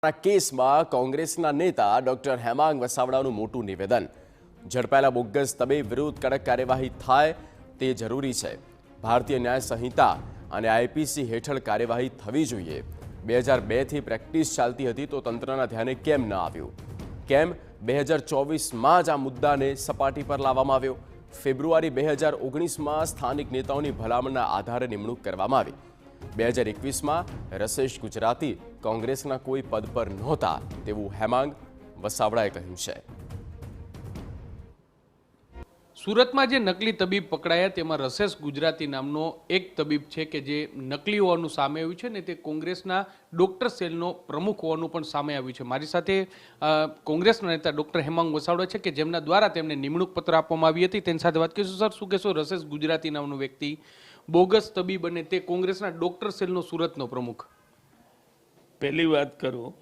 કેસમાં કોંગ્રેસના નેતા ડોક્ટર હેમાંગ વસાવડાનું મોટું નિવેદન. ઝડપાયેલા બોગસ તબીબ વિરુદ્ધ કડક કાર્યવાહી થાય તે જરૂરી છે. ભારતીય ન્યાય સંહિતા અને આઈપીસી હેઠળ કાર્યવાહી થવી જોઈએ. 2002થી પ્રેક્ટિસ ચાલતી હતી તો તંત્રના ધ્યાને કેમ ન આવ્યું? કેમ 2024માં જ આ મુદ્દાને સપાટી પર લાવવામાં આવ્યો? ફેબ્રુઆરી 2019માં સ્થાનિક નેતાઓની ભલામણના આધારે નિમણૂક કરવામાં આવી. 2021માં રસેશ ગુજરાતી કોંગ્રેસના કોઈ પદ પર નહોતા તેવું હેમાંગ વસાવડાએ કહ્યું છે. સુરતમાં જે નકલી તબીબ પકડાયા તેમાં રસેશ ગુજરાતી નામનો એક તબીબ છે કે જે નકલી હોવાનું સામે આવ્યું છે ને તે કોંગ્રેસના ડોક્ટર સેલનો પ્રમુખ હોવાનું પણ સામે આવ્યું છે. મારી સાથે કોંગ્રેસના નેતા ડોક્ટર હેમાંગ વસાવડા છે કે જેમના દ્વારા તેમને નિમણૂક પત્ર આપવામાં આવી હતી. તેની સાથે વાત કરીશું. સર, શું કહેશો? રસેશ ગુજરાતી નામનો વ્યક્તિ બોગસ તબીબ અને તે કોંગ્રેસના ડોક્ટર સેલનો સુરતનો પ્રમુખ. પહેલી વાત કરું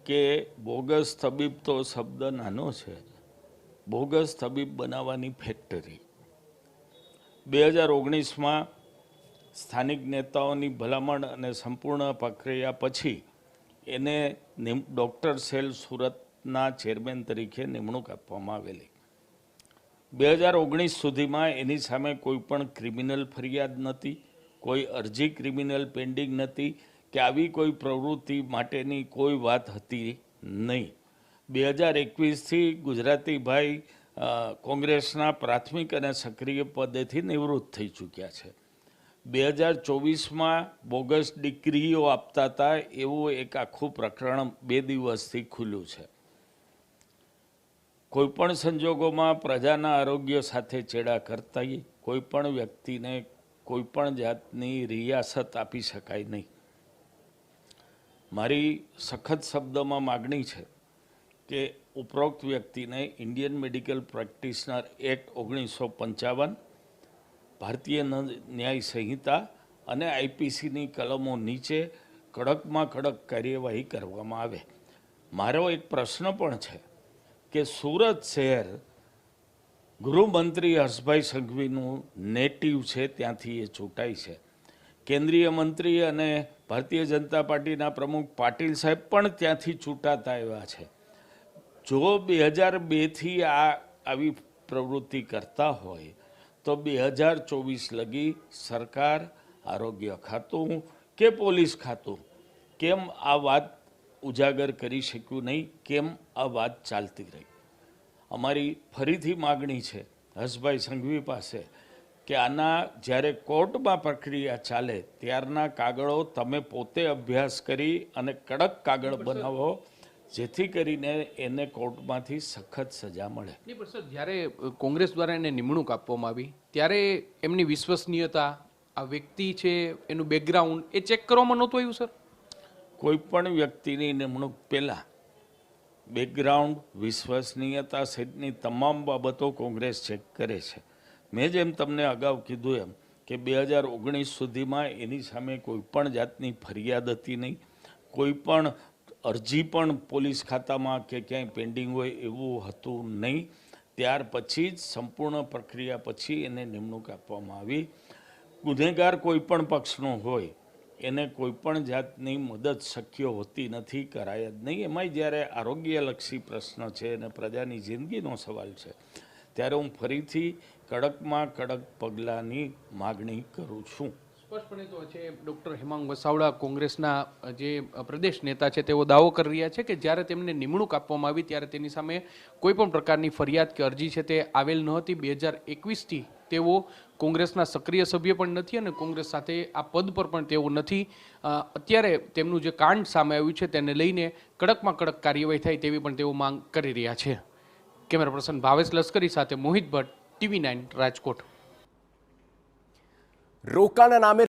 કે બોગસ તબીબ તો શબ્દ નાનો છે. બોગસ તબીબ બનાવવાની ફેક્ટરી 2019માં સ્થાનિક નેતાઓની ભલામણ અને સંપૂર્ણ પ્રક્રિયા પછી એને ડૉક્ટર સેલ સુરતના ચેરમેન તરીકે નિમણૂક આપવામાં આવેલી. 2019 સુધીમાં એની સામે કોઈ પણ ક્રિમિનલ ફરિયાદ નહોતી, કોઈ અરજી ક્રિમિનલ પેન્ડિંગ નહોતી કે આવી કોઈ પ્રવૃત્તિ માટેની કોઈ વાત હતી નહીં. 2021થી ગુજરાતીભાઈ કોંગ્રેસના પ્રાથમિક અને સક્રિય પદેથી નિવૃત્ત થઈ ચૂક્યા છે. 2024માં બોગસ ડિગ્રીઓ આપતા હતા એવું એક આખું પ્રકરણ 2 દિવસથી ખુલ્યું છે. કોઈપણ સંજોગોમાં પ્રજાના આરોગ્ય સાથે ચેડા કરતા કોઈપણ વ્યક્તિને કોઈપણ જાતની રિયાસત આપી શકાય નહીં. મારી સખત શબ્દમાં માગણી છે કે ઉપરોક્ત વ્યક્તિને ઇન્ડિયન મેડિકલ પ્રેક્ટિશનર એક્ટ 1955, ભારતીય ન્યાય સંહિતા અને આઈપીસીની કલમો નીચે કડકમાં કડક કાર્યવાહી કરવામાં આવે. મારો એક પ્રશ્ન પણ છે કે સુરત શહેર ગૃહમંત્રી હર્ષભાઈ સંઘવીનું નેટિવ છે, ત્યાંથી એ ચૂંટાય છે. કેન્દ્રીય મંત્રી અને ભારતીય જનતા પાર્ટીના પ્રમુખ પાટીલ સાહેબ પણ ત્યાંથી ચૂંટાતા આવ્યા છે. જો 2002થી આવી પ્રવૃત્તિ કરતા હોય તો 2024 લગી સરકાર, આરોગ્ય ખાતું કે પોલીસ ખાતું કેમ આ વાત ઉજાગર કરી શક્યું નહીં? કેમ આ વાત ચાલતી રહી? અમારી ફરીથી માગણી છે હર્ષભાઈ સંઘવી પાસે કે આના જ્યારે કોર્ટમાં પ્રક્રિયા ચાલે ત્યારના કાગળો તમે પોતે અભ્યાસ કરી અને કડક કાગળ બનાવો જેથી કરીને એને કોર્ટમાંથી સખત સજા મળે. નહીં પણ સર, જ્યારે કોંગ્રેસ દ્વારા એને નિમણૂક આપવામાં આવી ત્યારે એમની વિશ્વસનીયતા, આ વ્યક્તિ છે એનું બેકગ્રાઉન્ડ એ ચેક કરવામાં નહોતું આવ્યું સર? કોઈ પણ વ્યક્તિની નિમણૂક પહેલાં બેકગ્રાઉન્ડ, વિશ્વસનીયતા સહિતની તમામ બાબતો કોંગ્રેસ ચેક કરે છે. મેં જેમ તમને અગાઉ કીધું એમ કે 2019 સુધીમાં એની સામે કોઈ પણ જાતની ફરિયાદ હતી નહીં, કોઈ પણ અરજી પણ પોલીસ ખાતામાં કે ક્યાંય પેન્ડિંગ હોય એવું હતું નહીં. ત્યાર પછી જ સંપૂર્ણ પ્રક્રિયા પછી એને નિમણૂક આપવામાં આવી. ગુનેગાર કોઈ પણ પક્ષનો હોય એને કોઈ પણ જાતની મદદ શક્ય હોતી નથી, કરાય જ નહીં. એમાંય જ્યારે આરોગ્યલક્ષી પ્રશ્ન છે અને પ્રજાની જિંદગીનો સવાલ છે ત્યારે હું ફરીથી કડકમાં કડક પગલાંની માગણી કરું છું. સ્પષ્ટપણે તો છે ડૉક્ટર હેમાંગ વસાવડા કોંગ્રેસના જે પ્રદેશ નેતા છે તેઓ દાવો કરી રહ્યા છે કે જ્યારે તેમને નિમણૂક આપવામાં આવી ત્યારે તેની સામે કોઈ પણ પ્રકારની ફરિયાદ કે અરજી છે તે આવેલ નહોતી. 2021થી તેઓ કોંગ્રેસના સક્રિય સભ્ય પણ નથી અને કોંગ્રેસ સાથે આ પદ પર પણ તેઓ નથી. અત્યારે તેમનું જે કાંડ સામે આવ્યું છે તેને લઈને કડકમાં કડક કાર્યવાહી થાય તેવી પણ તેઓ માંગ કરી રહ્યા છે. કેમેરા પર્સન ભાવેશ લશ્કરી સાથે મોહિત ભટ્ટ, TV9 રાજકોટ. રોકાણના નામે